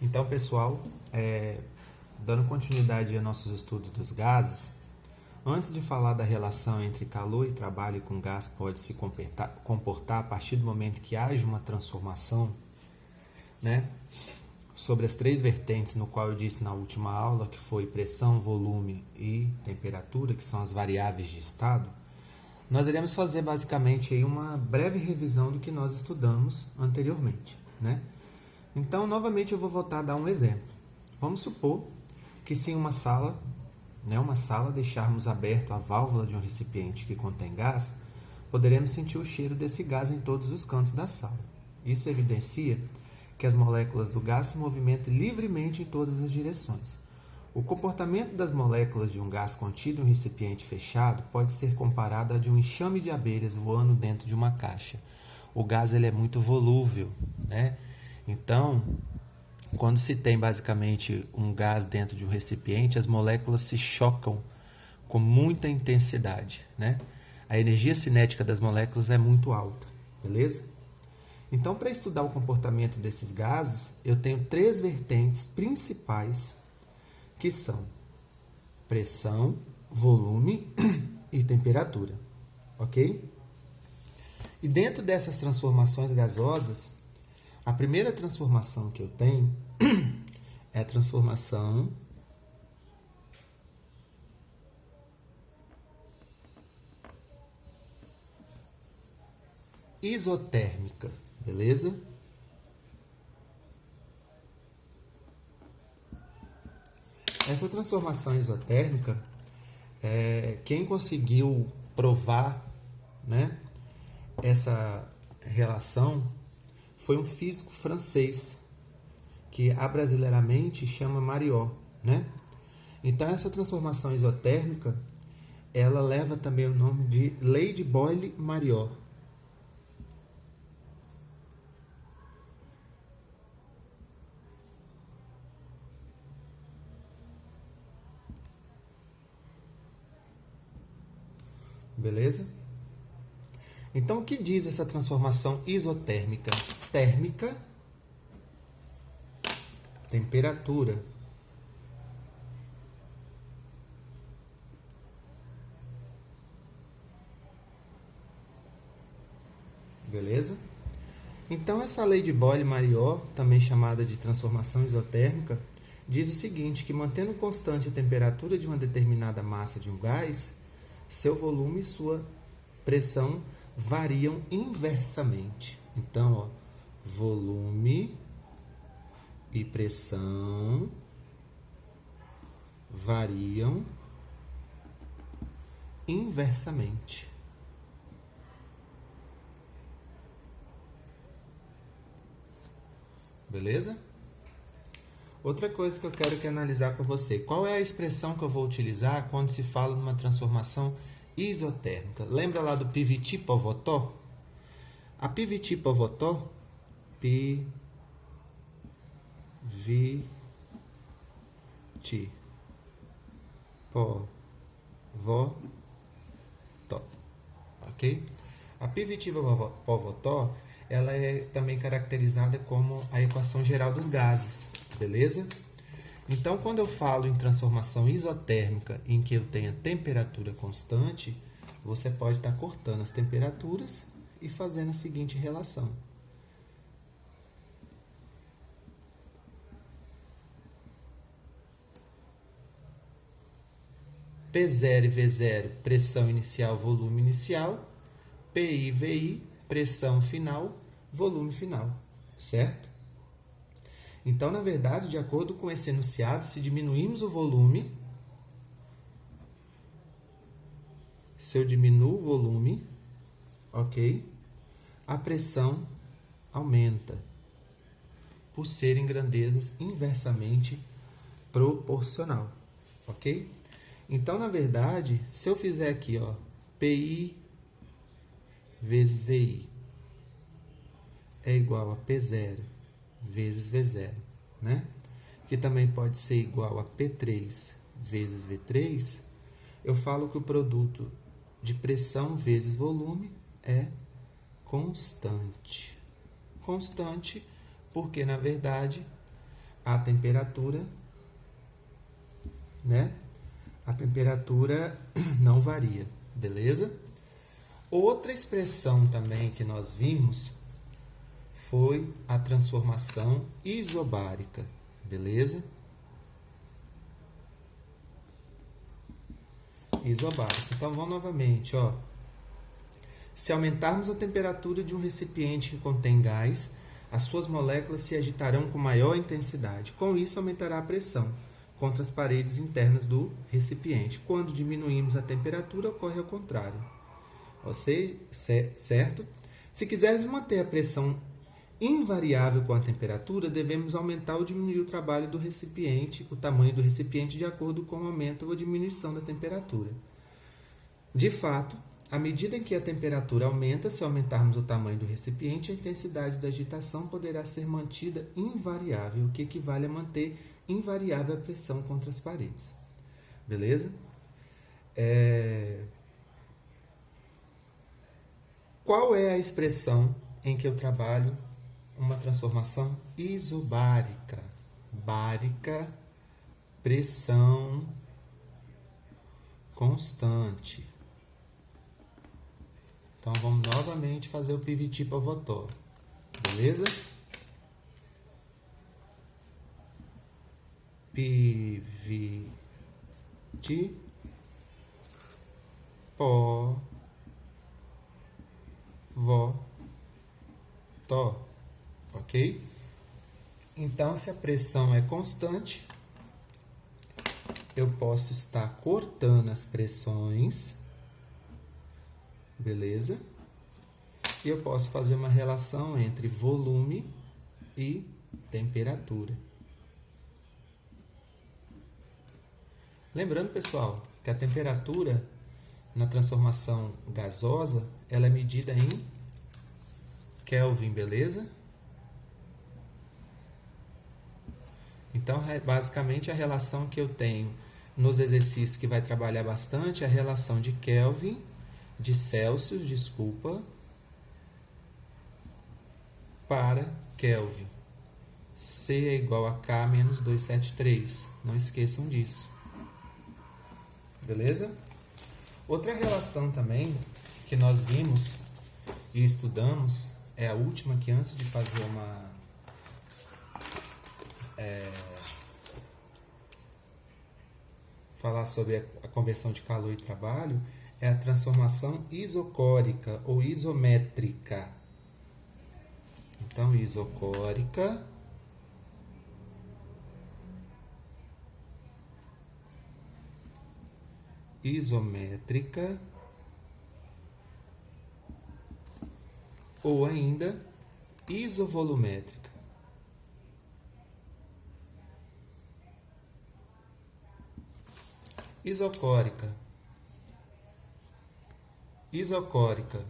Então, pessoal, dando continuidade a nossos estudos dos gases, antes de falar da relação entre calor e trabalho que um gás pode se comportar a partir do momento que haja uma transformação, né, sobre as três vertentes no qual eu disse na última aula, que foi pressão, volume e temperatura, que são as variáveis de estado, nós iremos fazer basicamente aí uma breve revisão do que nós estudamos anteriormente, né? Então, novamente, eu vou voltar a dar um exemplo. Vamos supor que se em uma sala, deixarmos aberto a válvula de um recipiente que contém gás, poderemos sentir o cheiro desse gás em todos os cantos da sala. Isso evidencia que as moléculas do gás se movimentam livremente em todas as direções. O comportamento das moléculas de um gás contido em um recipiente fechado pode ser comparado a de um enxame de abelhas voando dentro de uma caixa. O gás ele é muito volúvel, né? Então, quando se tem basicamente um gás dentro de um recipiente, as moléculas se chocam com muita intensidade, né? A energia cinética das moléculas é muito alta, beleza? Então, para estudar o comportamento desses gases, eu tenho três vertentes principais, que são pressão, volume e temperatura, ok? E dentro dessas transformações gasosas, a primeira transformação que eu tenho é a transformação isotérmica, beleza? Essa transformação isotérmica, quem conseguiu provar, né, essa relação foi um físico francês, que abrasileiramente chama Mariot, né? Então, essa transformação isotérmica, ela leva também o nome de Lei de Boyle-Mariot. Beleza? Então, o que diz essa transformação isotérmica? Térmica, temperatura. Beleza? Então, essa lei de Boyle-Mariot, também chamada de transformação isotérmica, diz o seguinte, que mantendo constante a temperatura de uma determinada massa de um gás, seu volume e sua pressão variam inversamente. Então, ó, volume e pressão variam inversamente. Beleza? Outra coisa que eu quero analisar com você. Qual é a expressão que eu vou utilizar quando se fala numa transformação isotérmica? Lembra lá do Piviti-Pavotó? A Piviti-Pavotó, ok? A Piviti-Pavotó, ela é também caracterizada como a equação geral dos gases, beleza? Então, quando eu falo em transformação isotérmica, em que eu tenho temperatura constante, você pode estar cortando as temperaturas e fazendo a seguinte relação. P0 e V0, pressão inicial, volume inicial. PI e VI, pressão final, volume final, certo? Então, na verdade, de acordo com esse enunciado, se diminuirmos o volume, se eu diminuo o volume, ok, a pressão aumenta, por serem grandezas inversamente proporcional, ok? Então, na verdade, se eu fizer aqui, ó, PI vezes VI é igual a P0 vezes V0, né? Que também pode ser igual a P3 vezes V3, eu falo que o produto de pressão vezes volume é constante. Constante porque, na verdade, a temperatura, né? A temperatura não varia, beleza? Outra expressão também que nós vimos foi a transformação isobárica, beleza? Isobárica. Então, vamos novamente, ó. Se aumentarmos a temperatura de um recipiente que contém gás, as suas moléculas se agitarão com maior intensidade. Com isso, aumentará a pressão contra as paredes internas do recipiente. Quando diminuímos a temperatura, ocorre ao contrário. Certo? Se quisermos manter a pressão invariável com a temperatura, devemos aumentar ou diminuir o trabalho do recipiente, o tamanho do recipiente, de acordo com o aumento ou diminuição da temperatura. De fato, à medida em que a temperatura aumenta, se aumentarmos o tamanho do recipiente, a intensidade da agitação poderá ser mantida invariável, o que equivale a manter invariável a pressão contra as paredes. Beleza? Qual é a expressão em que eu trabalho uma transformação isobárica? Bárica, pressão constante. Então, vamos novamente fazer o PVT Pavotov. Beleza? PVT Pavotov. Ok? Então, se a pressão é constante, eu posso estar cortando as pressões, beleza? E eu posso fazer uma relação entre volume e temperatura. Lembrando, pessoal, que a temperatura na transformação gasosa, ela é medida em Kelvin, beleza? Então, basicamente, a relação que eu tenho nos exercícios que vai trabalhar bastante é a relação de Kelvin, de Celsius, desculpa, para Kelvin. C é igual a K menos 273. Não esqueçam disso. Beleza? Outra relação também que nós vimos e estudamos é a última, que antes de fazer falar sobre a conversão de calor e trabalho, é a transformação isocórica ou isométrica. Então, isocórica, isométrica, ou ainda isovolumétrica. Isocórica. Isocórica